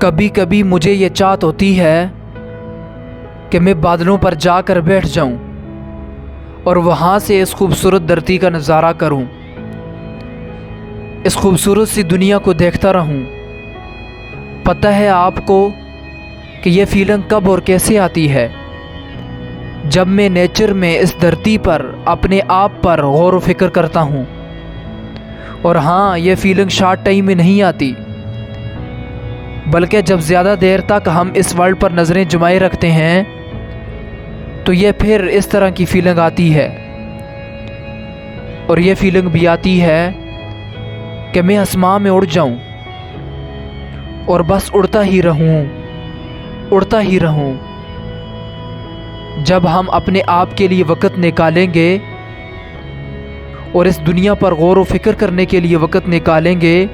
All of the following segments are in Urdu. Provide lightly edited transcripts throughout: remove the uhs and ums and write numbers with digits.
کبھی کبھی مجھے یہ چاہت ہوتی ہے کہ میں بادلوں پر جا کر بیٹھ جاؤں اور وہاں سے اس خوبصورت دھرتی کا نظارہ کروں، اس خوبصورت سی دنیا کو دیکھتا رہوں۔ پتہ ہے آپ کو کہ یہ فیلنگ کب اور کیسے آتی ہے؟ جب میں نیچر میں اس دھرتی پر اپنے آپ پر غور و فکر کرتا ہوں۔ اور ہاں، یہ فیلنگ شارٹ ٹائم میں نہیں آتی، بلکہ جب زیادہ دیر تک ہم اس ورلڈ پر نظریں جمائے رکھتے ہیں تو یہ پھر اس طرح کی فیلنگ آتی ہے۔ اور یہ فیلنگ بھی آتی ہے کہ میں آسمان میں اڑ جاؤں اور بس اڑتا ہی رہوں۔ جب ہم اپنے آپ کے لیے وقت نکالیں گے اور اس دنیا پر غور و فکر کرنے کے لیے وقت نکالیں گے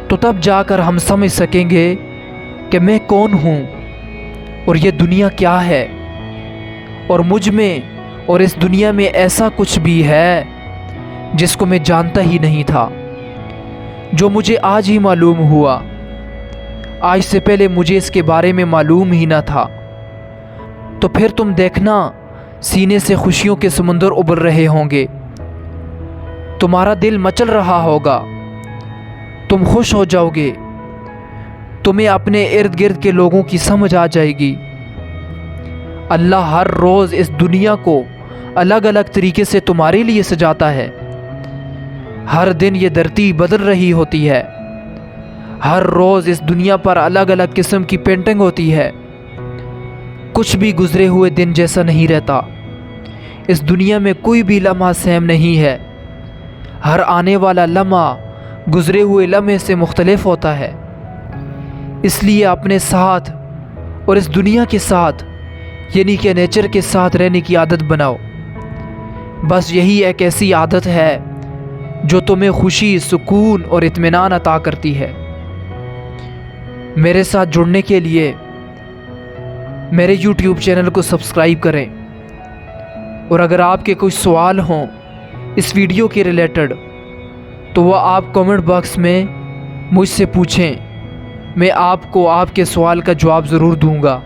تو تب جا کر ہم سمجھ سکیں گے کہ میں کون ہوں اور یہ دنیا کیا ہے، اور مجھ میں اور اس دنیا میں ایسا کچھ بھی ہے جس کو میں جانتا ہی نہیں تھا، جو مجھے آج ہی معلوم ہوا۔ آج سے پہلے مجھے اس کے بارے میں معلوم ہی نہ تھا۔ تو پھر تم دیکھنا، سینے سے خوشیوں کے سمندر ابل رہے ہوں گے، تمہارا دل مچل رہا ہوگا، تم خوش ہو جاؤ گے، تمہیں اپنے ارد گرد کے لوگوں کی سمجھ آ جائے گی۔ اللہ ہر روز اس دنیا کو الگ الگ طریقے سے تمہارے لیے سجاتا ہے۔ ہر دن یہ دھرتی بدل رہی ہوتی ہے، ہر روز اس دنیا پر الگ الگ قسم کی پینٹنگ ہوتی ہے۔ کچھ بھی گزرے ہوئے دن جیسا نہیں رہتا، اس دنیا میں کوئی بھی لمحہ سیم نہیں ہے۔ ہر آنے والا لمحہ گزرے ہوئے لمحے سے مختلف ہوتا ہے۔ اس لیے اپنے ساتھ اور اس دنیا کے ساتھ، یعنی کہ نیچر کے ساتھ رہنے کی عادت بناؤ۔ بس یہی ایک ایسی عادت ہے جو تمہیں خوشی، سکون اور اطمینان عطا کرتی ہے۔ میرے ساتھ جڑنے کے لیے میرے یوٹیوب چینل کو سبسکرائب کریں، اور اگر آپ کے کوئی سوال ہوں اس ویڈیو کے ریلیٹڈ تو وہ آپ کمنٹ باکس میں مجھ سے پوچھیں، میں آپ کو آپ کے سوال کا جواب ضرور دوں گا۔